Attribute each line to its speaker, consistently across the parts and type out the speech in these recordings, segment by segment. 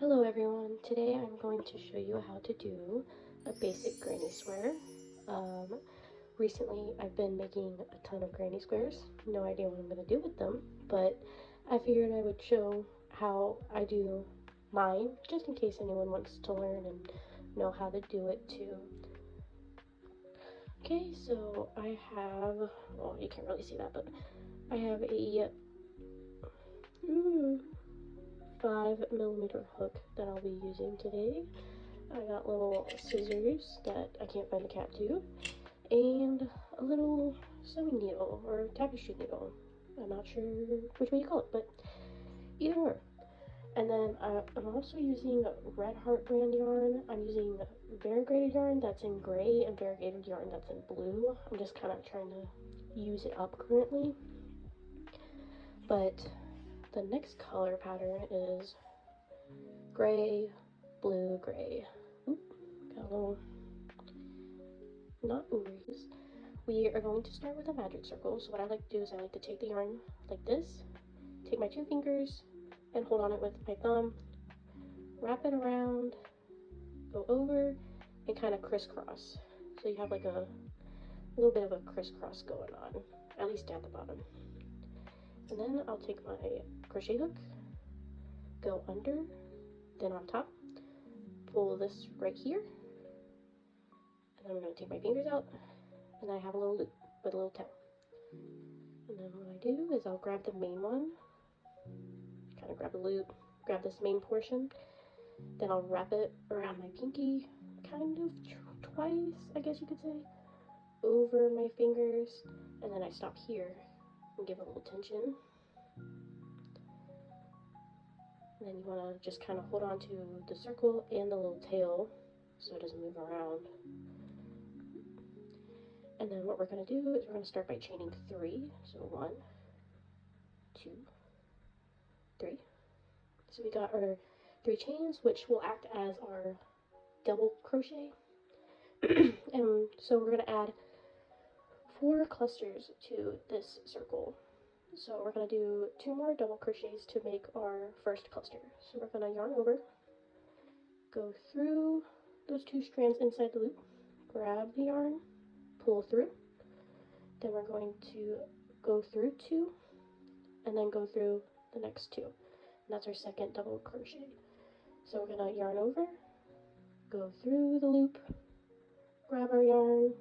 Speaker 1: Hello everyone, today I'm going to show you how to do a basic granny square. Um, Recently I've been making a ton of granny squares, no idea what I'm going to do with them, but I figured I would show how I do mine, just in case anyone wants to learn and know how to do it too. Okay, so I have, well, you can't really see that, but I have a 5mm hook that I'll be using today. I got little scissors that I can't find the cap to, and a little sewing needle or tapestry needle. I'm not sure which way you call it, but either or. And then I'm also using Red Heart brand yarn. I'm using variegated yarn that's in gray and variegated yarn that's in blue. I'm just kind of trying to use it up currently. But the next color pattern is gray, blue, gray. Oop, got a little not ovaries. We are going to start with a magic circle. So what I like to do is I like to take the yarn like this, take my two fingers and hold on it with my thumb, wrap it around, go over, and kind of crisscross. So you have like a little bit of a crisscross going on, at least at the bottom. And then I'll take my crochet hook, go under, then on top, pull this right here, and then I'm going to take my fingers out, and I have a little loop with a little tail. And then what I do is I'll grab the main one, kind of grab the loop, grab this main portion, then I'll wrap it around my pinky, kind of twice, I guess you could say, over my fingers, and then I stop here and give a little tension. And then you want to just kind of hold on to the circle and the little tail so it doesn't move around. And then what we're going to do is we're going to start by chaining 3. So 1, 2, 3. So we got our 3 chains, which will act as our double crochet. And so we're going to add 4 clusters to this circle. So we're going to do 2 more double crochets to make our first cluster. So we're going to yarn over, go through those 2 strands inside the loop, grab the yarn, pull through, then we're going to go through 2, and then go through the next 2. And that's our second double crochet. So we're going to yarn over, go through the loop, grab our yarn,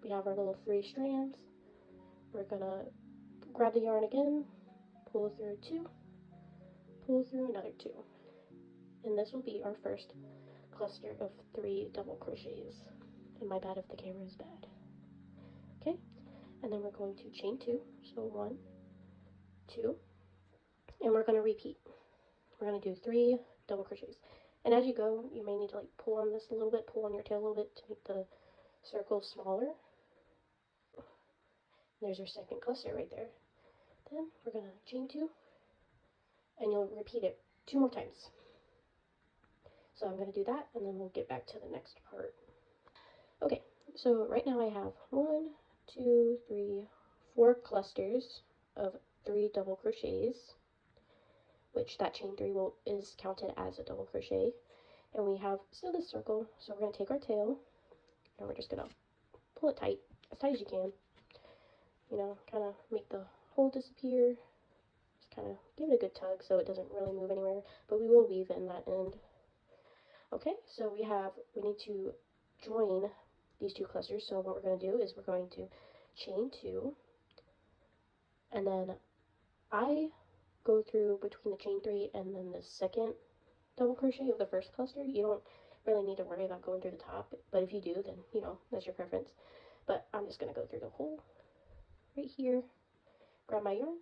Speaker 1: we have our little 3 strands, we're going to grab the yarn again, pull through 2, pull through another 2. And this will be our first cluster of 3 double crochets. And my bad if the camera is bad. Okay, and then we're going to chain 2. So 1, 2, and we're going to repeat. We're going to do 3 double crochets. And as you go, you may need to like pull on this a little bit, pull on your tail a little bit to make the circle smaller. There's your second cluster right there. Then we're going to chain 2, and you'll repeat it 2 more times. So I'm going to do that, and then we'll get back to the next part. Okay, so right now I have 1, 2, 3, 4 clusters of 3 double crochets, which that chain 3 is counted as a double crochet. And we have still this circle, so we're going to take our tail, and we're just going to pull it tight as you can. You know, kind of make the hole disappear. Just kind of give it a good tug so it doesn't really move anywhere, but we will weave in that end. Okay, so we need to join these 2 clusters. So what we're going to do is we're going to chain 2, and then I go through between the chain 3 and then the second double crochet of the first cluster. You don't really need to worry about going through the top, but if you do, then you know, that's your preference. But I'm just going to go through the hole right here, grab my yarn,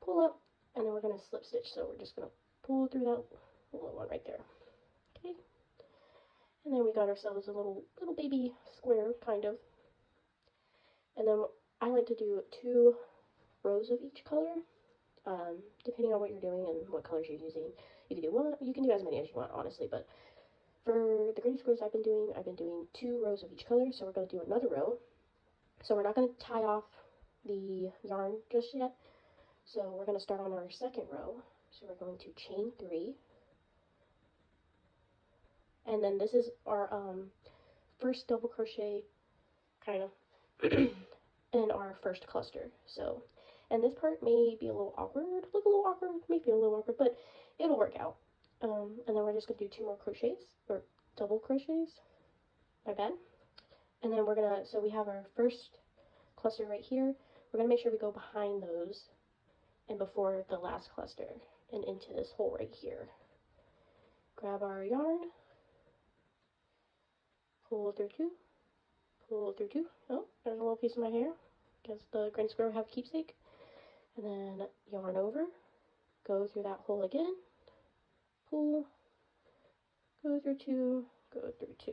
Speaker 1: pull up, and then we're going to slip stitch. So we're just going to pull through that little one right there. Okay, and then we got ourselves a little baby square, kind of. And then I like to do 2 rows of each color, depending on what you're doing and what colors you're using. You can do 1, you can do as many as you want, honestly, but for the granny squares I've been doing 2 rows of each color. So we're going to do another row. So we're not going to tie off the yarn just yet. So we're going to start on our second row. So we're going to chain 3, And then this is our first double crochet, kind of, in our first cluster. So, and this part may be a little awkward, look a little awkward, maybe a little awkward, but it'll work out. And then we're just gonna do 2 more crochets, or double crochets, my bad. And then we're gonna, so we have our first cluster right here. We're gonna make sure we go behind those and before the last cluster and into this hole right here. Grab our yarn, pull through 2, pull through 2. Oh, there's a little piece of my hair, because the green square have keepsake. And then yarn over, go through that hole again, pull, go through 2, go through 2.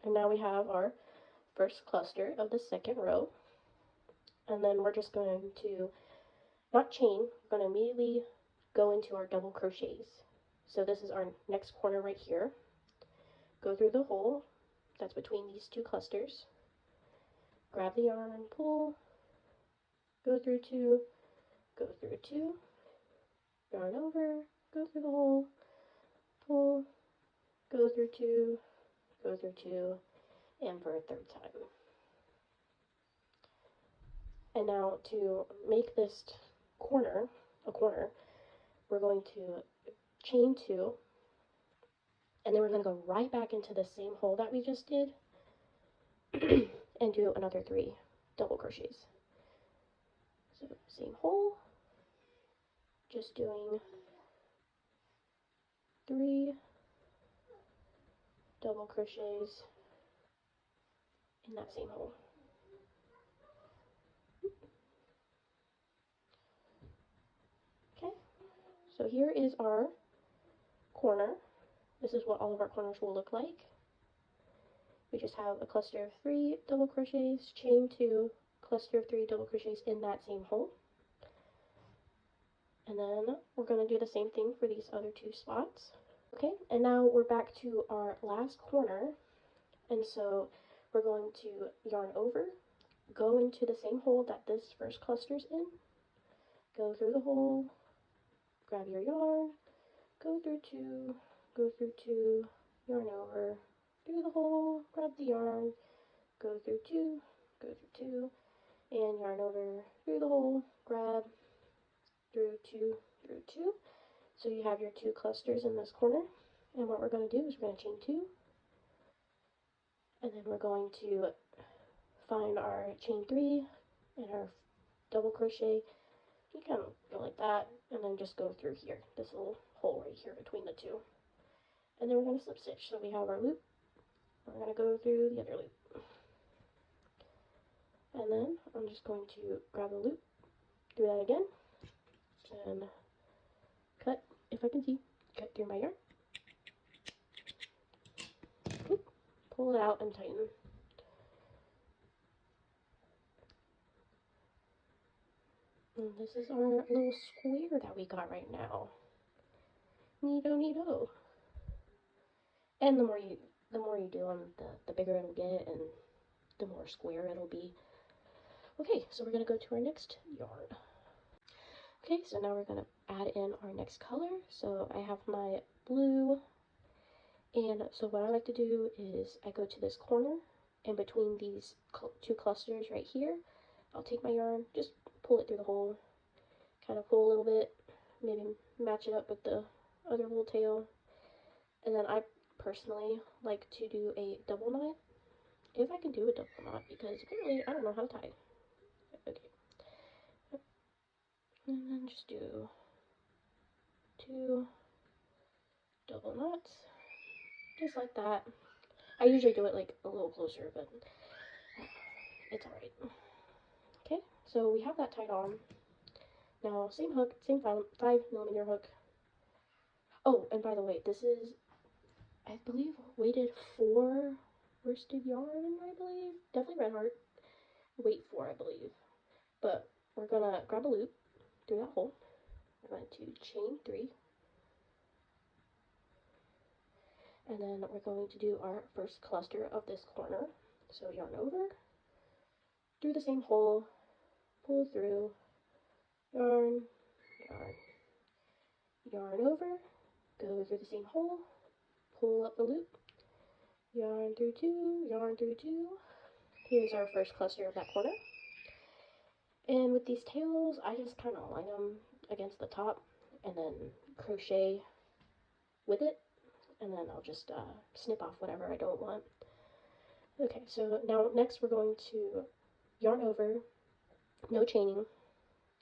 Speaker 1: And now we have our first cluster of the second row. And then we're just going to, not chain, we're going to immediately go into our double crochets. So this is our next corner right here. Go through the hole that's between these 2 clusters. Grab the yarn, pull, go through 2, go through 2, yarn over, go through the hole, pull, go through 2, go through 2, and for a 3rd time. And now to make this corner a corner, we're going to chain 2, and then we're going to go right back into the same hole that we just did and do another 3 double crochets. So same hole, just doing 3 double crochets in that same hole. Okay, so here is our corner. This is what all of our corners will look like. We just have a cluster of 3 double crochets, chain 2, cluster of 3 double crochets in that same hole. And then we're going to do the same thing for these other 2 spots. Okay, and now we're back to our last corner. And so we're going to yarn over, go into the same hole that this first cluster's in, go through the hole, grab your yarn, go through 2, go through 2, yarn over, through the hole, grab the yarn, go through 2, go through 2, and yarn over, through the hole, grab, through 2, through 2. So you have your 2 clusters in this corner. And what we're going to do is we're going to chain 2, and then we're going to find our chain 3 and our double crochet. You kind of go like that, and then just go through here, this little hole right here between the 2. And then we're going to slip stitch. So we have our loop, we're going to go through the other loop. And then I'm just going to grab a loop, do that again, and cut, if I can see, cut through my yarn. Oop, pull it out and tighten. And this is our little square that we got right now. Neato, neato. And the more you do them, the bigger it'll get, and the more square it'll be. Okay, so we're gonna go to our next yarn. Okay, so now we're gonna add in our next color. So I have my blue, and so what I like to do is I go to this corner, and between these 2 clusters right here, I'll take my yarn, just pull it through the hole, kind of pull a little bit, maybe match it up with the other little tail, and then I personally like to do a double knot, if I can do a double knot, because apparently I don't know how to tie. Okay, and then just do 2 double knots, just like that. I usually do it like a little closer, but it's alright. Okay, so we have that tied on. Now, same hook, same 5mm hook. Oh, and by the way, this is, I believe, weighted 4 worsted yarn, I believe. Definitely red heart. Weight 4, I believe. But we're gonna grab a loop through that hole. We're going to chain 3. And then we're going to do our first cluster of this corner. So yarn over, through the same hole, pull through, yarn, yarn, yarn over, go through the same hole, pull up the loop, yarn through 2, yarn through 2. Here's our first cluster of that corner. And with these tails, I just kind of line them against the top and then crochet with it, and then I'll just snip off whatever I don't want. Okay, so now next we're going to yarn over, no chaining,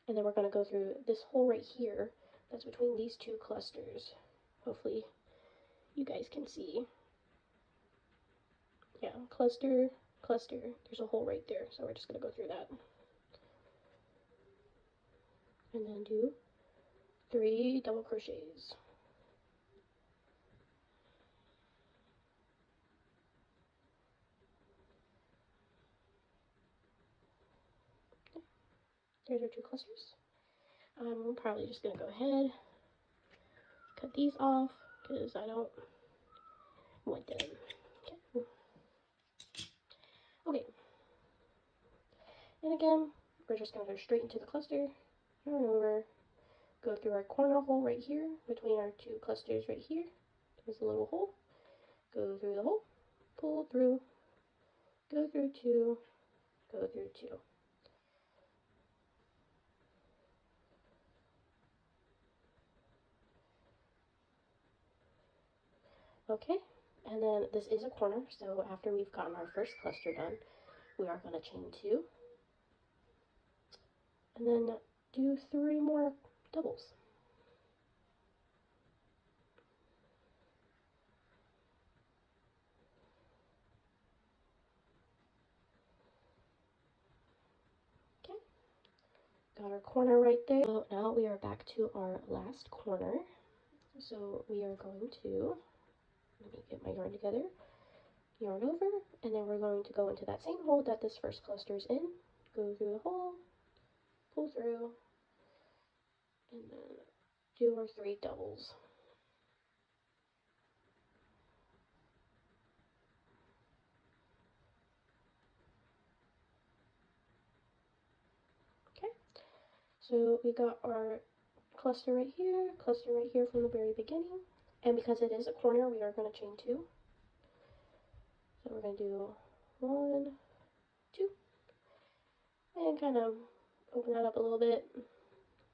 Speaker 1: and then we're going to go through this hole right here that's between these two clusters. Hopefully you guys can see. Yeah, cluster, cluster, there's a hole right there, so we're just going to go through that. And then do 3 double crochets. There's our 2 clusters. I'm probably just going to go ahead, cut these off, because I don't want them. Okay. Okay. And again, we're just going to go straight into the cluster, yarn over, go through our corner hole right here, between our 2 clusters right here. There's a little hole. Go through the hole, pull through, go through 2, go through 2. Okay, and then this is a corner, so after we've gotten our first cluster done, we are going to chain 2, and then do 3 more doubles. Okay, got our corner right there. So now we are back to our last corner, so we are going to, let me get my yarn together, yarn over, and then we're going to go into that same hole that this first cluster is in, go through the hole, pull through, and then do our 3 doubles. Okay, so we got our cluster right here from the very beginning, and because it is a corner, we are going to chain 2. So we're going to do 1, 2, and kind of open that up a little bit,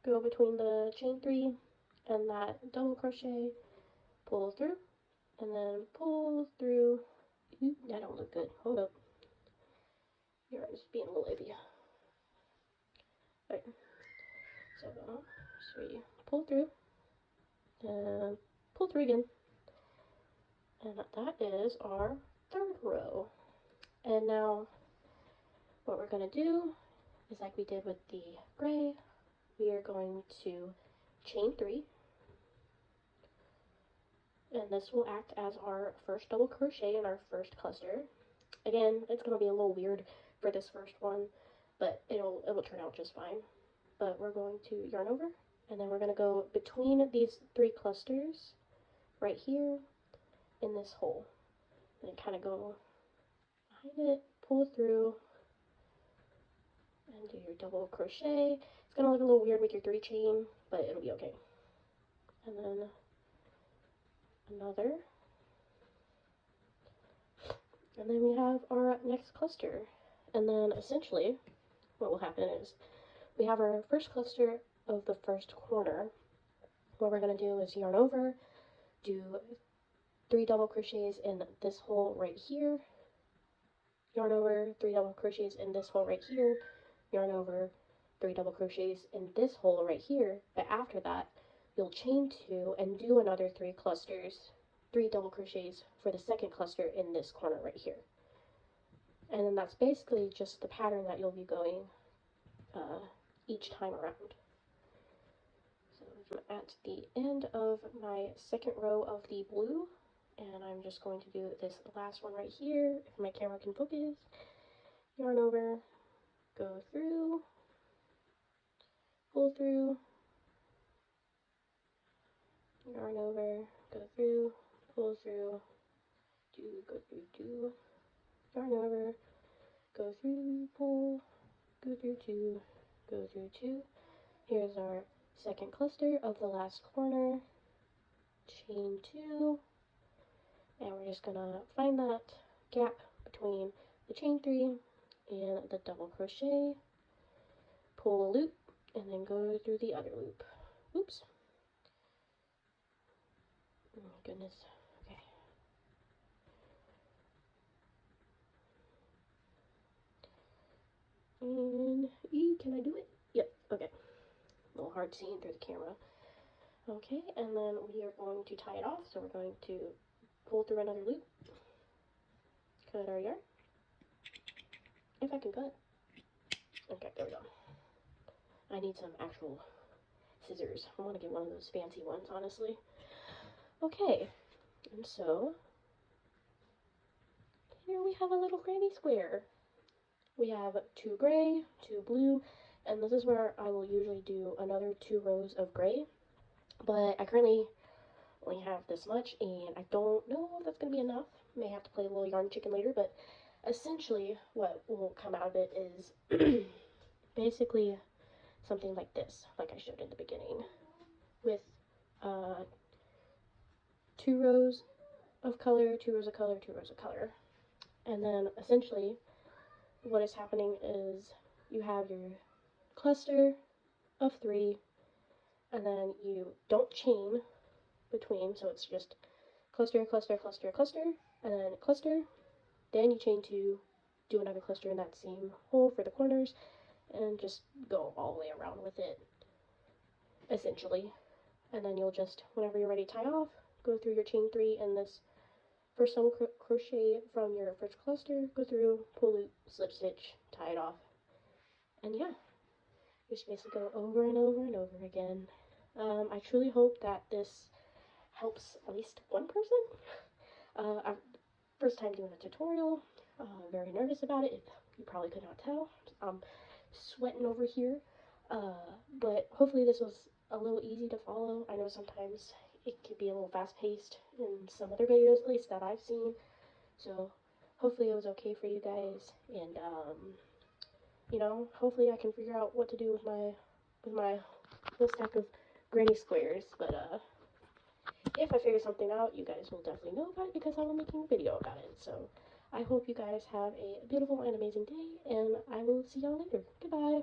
Speaker 1: go between the chain 3 and that double crochet, pull through, and then pull through. Ooh, that don't look good. Hold up. Yarn is being a little iffy. Alright. So, 3, pull through, and pull through again. And that is our 3rd row. And now, what we're going to do is like we did with the gray, we are going to chain 3. And this will act as our first double crochet in our first cluster. Again, it's going to be a little weird for this first one, but it will turn out just fine. But we're going to yarn over, and then we're going to go between these 3 clusters right here in this hole, and kind of go behind it, pull through, and do your double crochet. It's going to look a little weird with your 3 chain, but it'll be okay. And then another, and then we have our next cluster. And then essentially what will happen is we have our first cluster of the first corner. What we're going to do is yarn over, do 3 double crochets in this hole right here, yarn over, 3 double crochets in this hole right here, yarn over, 3 double crochets in this hole right here. But after that, you'll chain 2 and do another 3 clusters, 3 double crochets for the second cluster in this corner right here. And then that's basically just the pattern that you'll be going each time around. So I'm at the end of my second row of the blue, and I'm just going to do this last one right here, if my camera can focus. Yarn over, go through, pull through, yarn over, go through, pull through, go through, yarn over, go through, pull, go through 2, go through 2. Here's our second cluster of the last corner, chain 2, And we're just gonna find that gap between the chain 3 and the double crochet, pull a loop, and then go through the other loop. Oops. Oh my goodness. Okay. And can I do it? Yep. Okay. A little hard seeing through the camera. Okay, and then we are going to tie it off. So we're going to pull through another loop, cut our yarn. If I can cut. Okay, there we go. I need some actual scissors. I want to get one of those fancy ones, honestly. Okay, and so here we have a little granny square. We have 2 gray, 2 blue, and this is where I will usually do another 2 rows of gray. But I currently only have this much, and I don't know if that's going to be enough. May have to play a little yarn chicken later, but essentially what will come out of it is basically something like this, like I showed in the beginning, with 2 rows of color, 2 rows of color, 2 rows of color. And then essentially what is happening is you have your cluster of 3, and then you don't chain between, so it's just cluster, cluster, cluster, cluster, and then cluster, then you chain 2, do another cluster in that same hole for the corners, and just go all the way around with it, essentially. And then you'll just, whenever you're ready to tie off, go through your chain 3 and this first double crochet from your first cluster, go through, pull loop, slip stitch, tie it off, and yeah, you just basically go over and over and over again. I truly hope that this helps at least one person. I'm first time doing a tutorial, very nervous about it, if you probably could not tell. I'm sweating over here, but hopefully this was a little easy to follow. I know sometimes it could be a little fast-paced in some other videos, at least that I've seen, so hopefully it was okay for you guys, and you know, hopefully I can figure out what to do with my little stack of granny squares. But if I figure something out, you guys will definitely know about it because I will be making a video about it. So I hope you guys have a beautiful and amazing day, and I will see y'all later. Goodbye.